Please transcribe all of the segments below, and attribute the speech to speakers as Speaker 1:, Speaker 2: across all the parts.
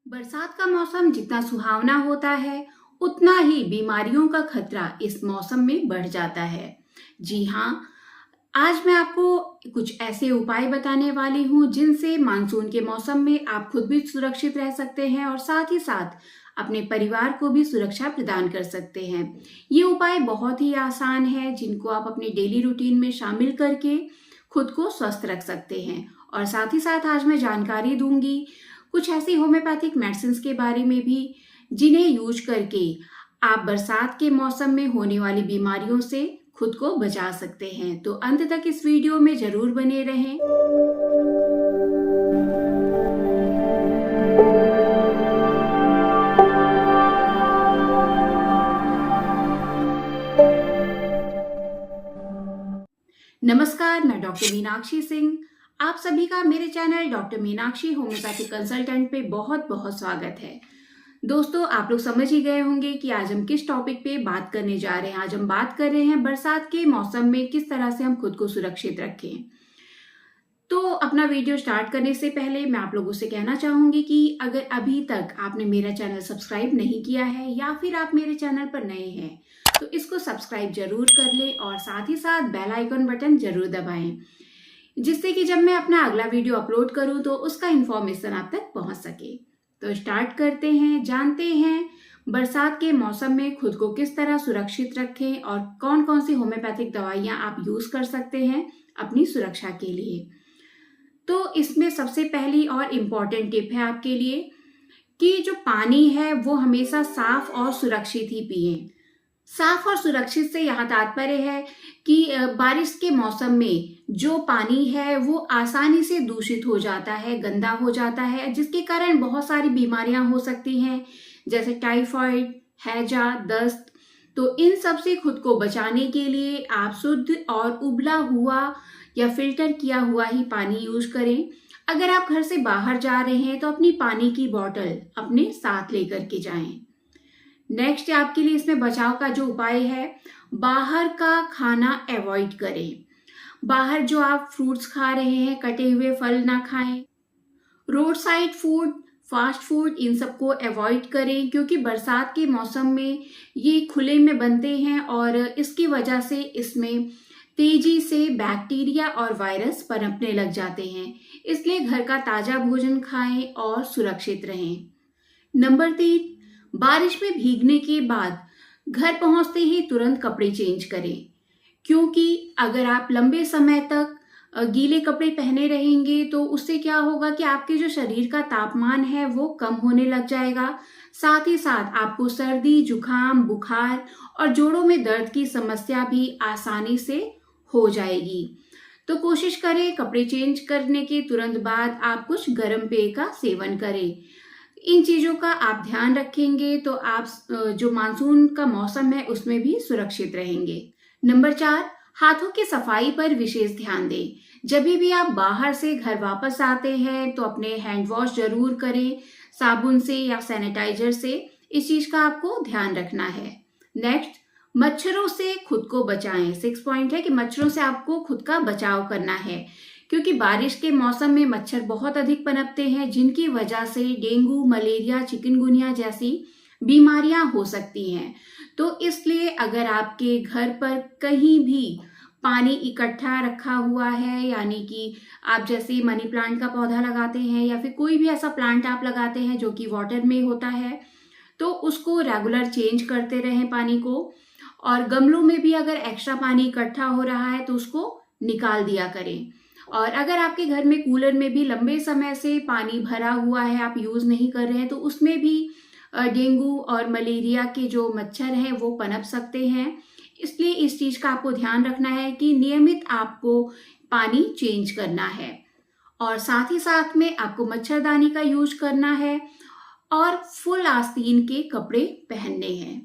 Speaker 1: बरसात का मौसम जितना सुहावना होता है, उतना ही बीमारियों का खतरा इस मौसम में बढ़ जाता है। जी हाँ, आज मैं आपको कुछ ऐसे उपाय बताने वाली हूँ जिनसे मानसून के मौसम में आप खुद भी सुरक्षित रह सकते हैं और साथ ही साथ अपने परिवार को भी सुरक्षा प्रदान कर सकते हैं। ये उपाय बहुत ही आसान है जिनको आप अपनी डेली रूटीन में शामिल करके खुद को स्वस्थ रख सकते हैं। और साथ ही साथ आज मैं जानकारी दूंगी कुछ ऐसी होम्योपैथिक मेडिसिन के बारे में भी जिन्हें यूज करके आप बरसात के मौसम में होने वाली बीमारियों से खुद को बचा सकते हैं। तो अंत तक इस वीडियो में जरूर बने रहें। नमस्कार, मैं डॉक्टर मीनाक्षी सिंह। आप सभी का मेरे channel doctor Meenakshi homeopathic consultant पे बहुत बहुत स्वागत है। दोस्तों, आप लोग समझ ही गए होंगे कि आज हम किस टॉपिक पे बात करने जा रहे हैं। आज हम बात कर रहे हैं बरसात के मौसम में किस तरह से हम खुद को सुरक्षित रखें। तो अपना वीडियो स्टार्ट करने से पहले मैं आप लोगों से कहना चाहूंगी कि अगर अभी तक आपने मेरा चैनल सब्सक्राइब नहीं किया है या फिर आप मेरे चैनल पर नए हैं तो इसको सब्सक्राइब जरूर कर ले और साथ ही साथ बेल आइकन बटन जरूर दबाएं, जिससे कि जब मैं अपना अगला वीडियो अपलोड करूं तो उसका इंफॉर्मेशन आप तक पहुंच सके। तो स्टार्ट करते हैं, जानते हैं बरसात के मौसम में खुद को किस तरह सुरक्षित रखें और कौन कौन सी होम्योपैथिक दवाइयां आप यूज कर सकते हैं अपनी सुरक्षा के लिए। तो इसमें सबसे पहली और इम्पॉर्टेंट टिप है आपके लिए कि जो पानी है वो हमेशा साफ और सुरक्षित ही पिएं। साफ और सुरक्षित से यहाँ तात्पर्य है कि बारिश के मौसम में जो पानी है वो आसानी से दूषित हो जाता है, गंदा हो जाता है, जिसके कारण बहुत सारी बीमारियां हो सकती हैं जैसे टाइफाइड, हैजा, दस्त। तो इन सब से खुद को बचाने के लिए आप शुद्ध और उबला हुआ या फिल्टर किया हुआ ही पानी यूज करें। अगर आप घर से बाहर जा रहे हैं तो अपनी पानी की बोतल अपने साथ लेकर के जाएं। नेक्स्ट आपके लिए इसमें बचाव का जो उपाय है, बाहर का खाना अवॉइड करें। बाहर जो आप फ्रूट्स खा रहे हैं, कटे हुए फल ना खाएं। Road side food, fast food, इन सबको अवॉइड करें क्योंकि बरसात के मौसम में ये खुले में बनते हैं और इसकी वजह से इसमें तेजी से बैक्टीरिया और वायरस पनपने लग जाते हैं। इसलिए घर का ताजा भोजन खाएं और सुरक्षित रहें। नंबर 3, बारिश में भीगने के बाद घर पहुंचते ही तुरंत कपड़े चेंज करें, क्योंकि अगर आप लंबे समय तक गीले कपड़े पहने रहेंगे तो उससे क्या होगा कि आपके जो शरीर का तापमान है वो कम होने लग जाएगा। साथ ही साथ आपको सर्दी, जुकाम, बुखार और जोड़ों में दर्द की समस्या भी आसानी से हो जाएगी। तो कोशिश करें कपड़े चेंज करने के तुरंत बाद आप कुछ गर्म पेय का सेवन करें। इन चीजों का आप ध्यान रखेंगे तो आप जो मानसून का मौसम है उसमें भी सुरक्षित रहेंगे। नंबर 4, हाथों की सफाई पर विशेष ध्यान दें। जब भी आप बाहर से घर वापस आते हैं तो अपने हैंड वॉश जरूर करें, साबुन से या सैनिटाइजर से। इस चीज का आपको ध्यान रखना है। नेक्स्ट, मच्छरों से खुद को बचाएं। 6 पॉइंट है कि मच्छरों से आपको खुद का बचाव करना है, क्योंकि बारिश के मौसम में मच्छर बहुत अधिक पनपते हैं जिनकी वजह से डेंगू, मलेरिया, चिकनगुनिया जैसी बीमारियां हो सकती हैं। तो इसलिए अगर आपके घर पर कहीं भी पानी इकट्ठा रखा हुआ है, यानी कि आप जैसे मनी प्लांट का पौधा लगाते हैं या फिर कोई भी ऐसा प्लांट आप लगाते हैं जो कि वाटर में होता है, तो उसको रेगुलर चेंज करते रहें पानी को। और गमलों में भी अगर एक्स्ट्रा पानी इकट्ठा हो रहा है तो उसको निकाल दिया करें। और अगर आपके घर में कूलर में भी लंबे समय से पानी भरा हुआ है, आप यूज नहीं कर रहे हैं, तो उसमें भी डेंगू और मलेरिया के जो मच्छर हैं वो पनप सकते हैं। इसलिए इस चीज का आपको ध्यान रखना है कि नियमित आपको पानी चेंज करना है और साथ ही साथ में आपको मच्छरदानी का यूज करना है और फुल आस्तीन के कपड़े पहनने हैं,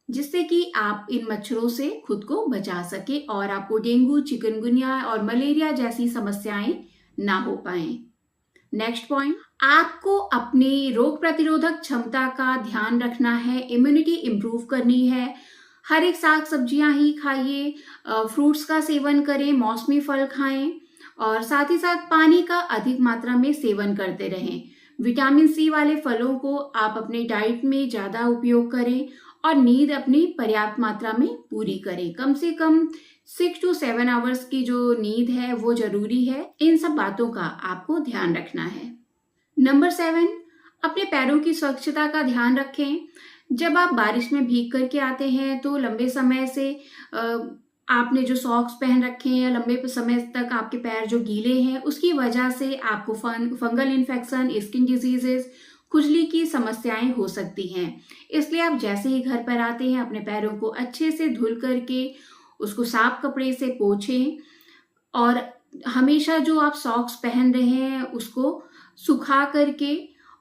Speaker 1: जिससे कि आप इन मच्छरों से खुद को बचा सके और आपको डेंगू, चिकनगुनिया और मलेरिया जैसी समस्याएं ना हो पाए। नेक्स्ट पॉइंट, आपको अपनी रोग प्रतिरोधक क्षमता का ध्यान रखना है, इम्यूनिटी इंप्रूव करनी है। हर एक साग सब्जियां ही खाइए, फ्रूट्स का सेवन करें, मौसमी फल खाएं और साथ ही साथ पानी का अधिक मात्रा में सेवन करते रहें। विटामिन सी वाले फलों को आप अपने डाइट में ज़्यादा उपयोग करें और नींद अपनी पर्याप्त मात्रा में पूरी करें। कम से कम 6 to 7 आवर्स की जो नींद है वो जरूरी है। इन सब बातों का आपको ध्यान रखना है। नंबर 7, अपने पैरों की स्वच्छता का ध्यान रखें। जब आप बारिश में भीग करके आते हैं तो लंबे समय से आपने जो सॉक्स पहन रखे हैं या लंबे समय तक आपके पैर जो गीले हैं, उसकी वजह से आपको फंगल इन्फेक्शन, स्किन डिजीजेस, खुजली की समस्याएं हो सकती हैं। इसलिए आप जैसे ही घर पर आते हैं अपने पैरों को अच्छे से धुल करके उसको साफ कपड़े से पोंछें और हमेशा जो आप सॉक्स पहन रहे हैं उसको सुखा करके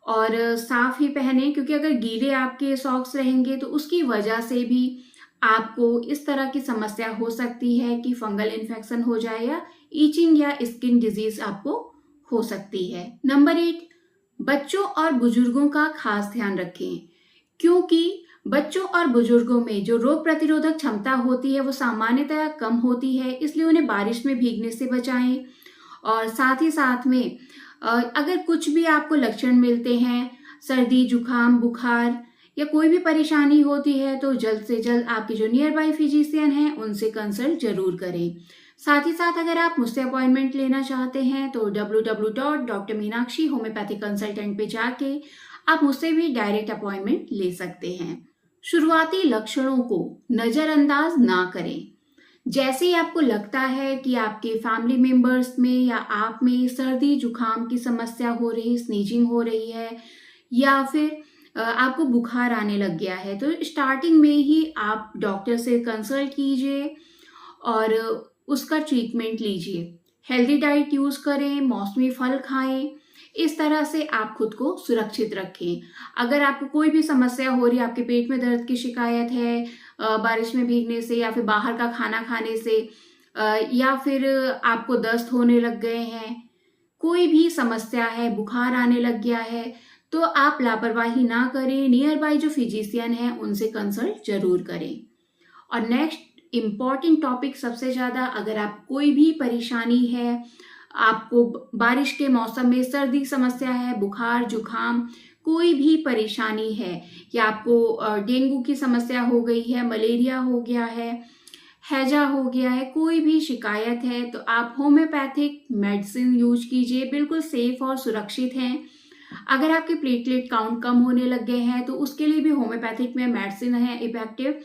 Speaker 1: और साफ ही पहने, क्योंकि अगर गीले आपके सॉक्स रहेंगे तो उसकी वजह से भी आपको इस तरह की समस्या हो सकती है कि फंगल इन्फेक्शन हो जाए या ईचिंग या स्किन डिजीज आपको हो सकती है। नंबर 8, बच्चों और बुजुर्गों का खास ध्यान रखें, क्योंकि बच्चों और बुजुर्गों में जो रोग प्रतिरोधक क्षमता होती है वो सामान्यतः कम होती है, इसलिए उन्हें बारिश में भीगने से बचाएं। और साथ ही साथ में अगर कुछ भी आपको लक्षण मिलते हैं, सर्दी, जुकाम, बुखार या कोई भी परेशानी होती है, तो जल्द से जल्द आपके जो नियर बाय फिजिशियन हैं उनसे कंसल्ट जरूर करें। साथ ही साथ अगर आप मुझसे अपॉइंटमेंट लेना चाहते हैं तो www.drmeenakshi होम्योपैथिक कंसल्टेंट पे जाके आप मुझसे भी डायरेक्ट अपॉइंटमेंट ले सकते हैं। शुरुआती लक्षणों को नजरअंदाज ना करें। जैसे ही आपको लगता है कि आपके फैमिली मेंबर्स में या आप में सर्दी जुकाम की समस्या हो रही, स्नीजिंग हो रही है या फिर आपको बुखार आने लग गया है, तो स्टार्टिंग में ही आप डॉक्टर से कंसल्ट कीजिए और उसका ट्रीटमेंट लीजिए। हेल्दी डाइट यूज करें, मौसमी फल खाएं। इस तरह से आप खुद को सुरक्षित रखें। अगर आपको कोई भी समस्या हो रही है, आपके पेट में दर्द की शिकायत है बारिश में भीगने से या फिर बाहर का खाना खाने से या फिर आपको दस्त होने लग गए हैं, कोई भी समस्या है, बुखार आने लग गया है, तो आप लापरवाही ना करें। नियर बाय जो फिजिशियन है उनसे कंसल्ट जरूर करें। और नेक्स्ट इम्पॉर्टेंट टॉपिक सबसे ज़्यादा, अगर आप कोई भी परेशानी है, आपको बारिश के मौसम में सर्दी समस्या है, बुखार, जुकाम, कोई भी परेशानी है या आपको डेंगू की समस्या हो गई है, मलेरिया हो गया है, हैजा हो गया है, कोई भी शिकायत है, तो आप होम्योपैथिक मेडिसिन यूज कीजिए। बिल्कुल सेफ और सुरक्षित हैं। अगर आपके प्लेटलेट काउंट कम होने लग गए हैं तो उसके लिए भी होम्योपैथिक में मेडिसिन है इफेक्टिव,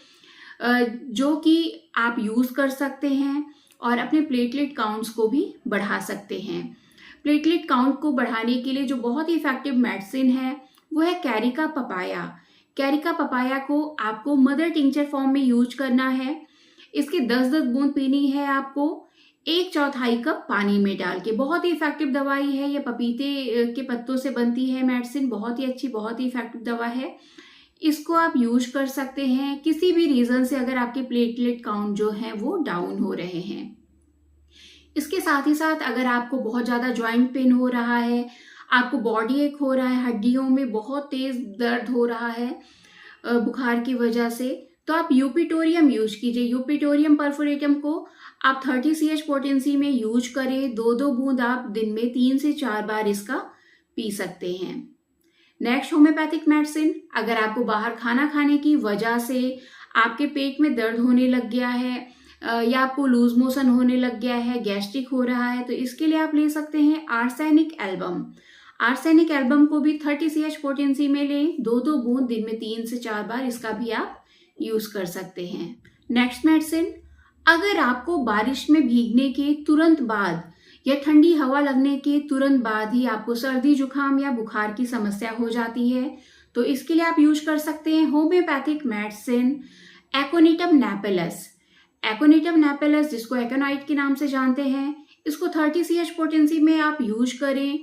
Speaker 1: जो कि आप यूज कर सकते हैं और अपने प्लेटलेट काउंट्स को भी बढ़ा सकते हैं। प्लेटलेट काउंट को बढ़ाने के लिए जो बहुत ही इफेक्टिव मेडिसिन है वो है कैरिका पपाया। कैरिका पपाया को आपको मदर टिंचर फॉर्म में यूज करना है। इसकी 10-10 बूंद पीनी है आपको 1/4 कप पानी में डाल के। बहुत ही इफेक्टिव दवाई है, ये पपीते के पत्तों से बनती है मेडिसिन, बहुत ही अच्छी, बहुत ही इफेक्टिव दवा है। इसको आप यूज कर सकते हैं किसी भी रीजन से अगर आपके प्लेटलेट काउंट जो है वो डाउन हो रहे हैं। इसके साथ ही साथ अगर आपको बहुत ज़्यादा जॉइंट पेन हो रहा है, आपको बॉडी एक हो रहा है, हड्डियों में बहुत तेज दर्द हो रहा है बुखार की वजह से, तो आप यूपिटोरियम यूज कीजिए। यूपिटोरियम परफोरेटम को आप 30 CH पोटेंसी में यूज करें। 2-2 बूंद आप दिन में 3 से 4 बार इसका पी सकते हैं। नेक्स्ट होम्योपैथिक मेडिसिन, अगर आपको बाहर खाना खाने की वजह से आपके पेट में दर्द होने लग गया है या आपको लूज मोशन होने लग गया है, गैस्ट्रिक हो रहा है, तो इसके लिए आप ले सकते हैं आर्सेनिक एल्बम। आर्सेनिक एल्बम को भी 30 CH पोटेंसी में लें। 2-2 बूंद दिन में 3 से 4 बार इसका भी आप यूज कर सकते हैं। नेक्स्ट मेडिसिन, अगर आपको बारिश में भीगने के तुरंत बाद या ठंडी हवा लगने के तुरंत बाद ही आपको सर्दी जुकाम या बुखार की समस्या हो जाती है, तो इसके लिए आप यूज कर सकते हैं homeopathic medicine aconitum napellus. Aconitum napellus, जिसको एकोनाइट के नाम से जानते हैं, इसको 30 CH पोटेंसी में आप यूज करें।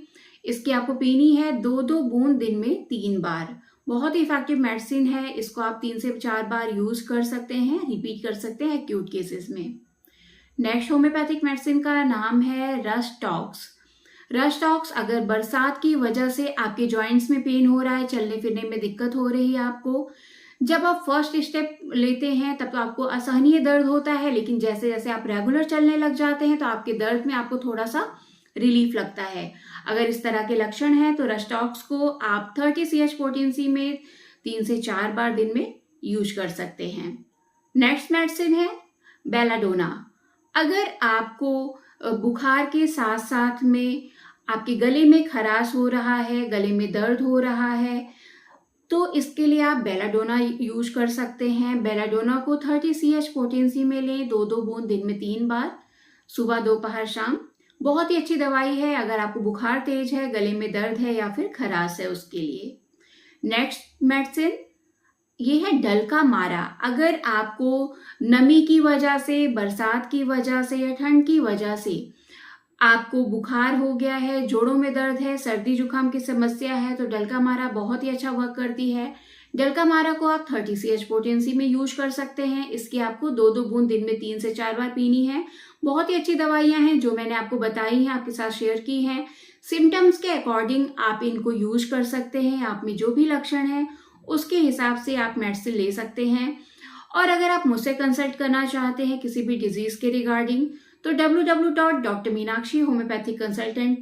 Speaker 1: इसकी आपको पीनी है 2-2 बूंद दिन में 3 बार। बहुत ही इफेक्टिव मेडिसिन है, इसको आप 3 से 4 बार यूज कर सकते हैं, रिपीट कर सकते हैं एक्यूट केसेस में। नेक्स्ट होम्योपैथिक मेडिसिन का नाम है रस्टॉक्स। रस्टॉक्स, अगर बरसात की वजह से आपके जॉइंट्स में पेन हो रहा है, चलने फिरने में दिक्कत हो रही है आपको, जब आप फर्स्ट स्टेप लेते हैं तब तो आपको असहनीय दर्द होता है, लेकिन जैसे जैसे आप रेगुलर चलने लग जाते हैं तो आपके दर्द में आपको थोड़ा सा रिलीफ लगता है। अगर इस तरह के लक्षण हैं तो रस्टॉक्स को आप 30 CH पोटेंसी में 3 से 4 बार दिन में यूज कर सकते हैं। नेक्स्ट मेडिसिन है बेलाडोना। अगर आपको बुखार के साथ साथ में आपके गले में खराश हो रहा है, गले में दर्द हो रहा है, तो इसके लिए आप बेलाडोना यूज कर सकते हैं। बेलाडोना को 30 CH पोटेंसी में लें, 2-2 बूंद दिन में 3 बार, सुबह, दोपहर, शाम। बहुत ही अच्छी दवाई है अगर आपको बुखार तेज है, गले में दर्द है या फिर खराश है उसके लिए। नेक्स्ट मेडिसिन ये है डलका मारा। अगर आपको नमी की वजह से, बरसात की वजह से या ठंड की वजह से आपको बुखार हो गया है, जोड़ों में दर्द है, सर्दी जुकाम की समस्या है, तो डलका मारा बहुत ही अच्छा वर्क करती है। डलका मारा को आप 30 CH पोटेंसी में यूज कर सकते हैं। इसकी आपको 2-2 बूंद दिन में 3 से 4 बार पीनी है। बहुत ही अच्छी दवाइयां हैं जो मैंने आपको बताई हैं, आपके साथ शेयर की हैं। सिम्टम्स के अकॉर्डिंग आप इनको यूज कर सकते हैं। आप में जो भी लक्षण है उसके हिसाब से आप मेडिसिन ले सकते हैं। और अगर आप मुझसे कंसल्ट करना चाहते हैं किसी भी डिजीज के रिगार्डिंग, तो www.drmeenakshi होम्योपैथिक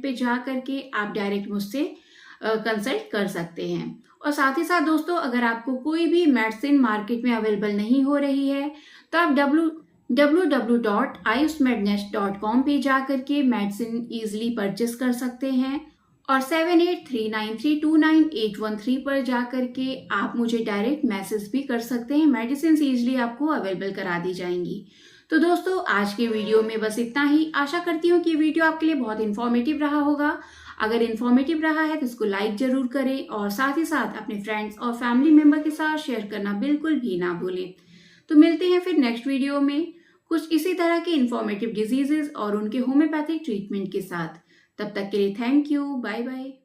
Speaker 1: पे जा करके आप डायरेक्ट मुझसे कंसल्ट कर सकते हैं। और साथ ही साथ दोस्तों, अगर आपको कोई भी मेडिसिन मार्केट में अवेलेबल नहीं हो रही है तो आप www.ayushmednest.com पे जा करके मेडिसिन ईजिली परचेस कर सकते हैं। और 7839329813 पर जा करके आप मुझे डायरेक्ट मैसेज भी कर सकते हैं। मेडिसिन ईजिली आपको अवेलेबल करा दी जाएंगी। तो दोस्तों, आज के वीडियो में बस इतना ही। आशा करती हूँ कि वीडियो आपके लिए बहुत इन्फॉर्मेटिव रहा होगा। अगर इन्फॉर्मेटिव रहा है तो इसको लाइक जरूर करें और साथ ही साथ अपने फ्रेंड्स और फैमिली मेंबर के साथ शेयर करना बिल्कुल भी ना भूलें। तो मिलते हैं फिर नेक्स्ट वीडियो में कुछ इसी तरह के इन्फॉर्मेटिव डिजीजेस और उनके होम्योपैथिक ट्रीटमेंट के साथ। तब तक के लिए थैंक यू, बाय बाय।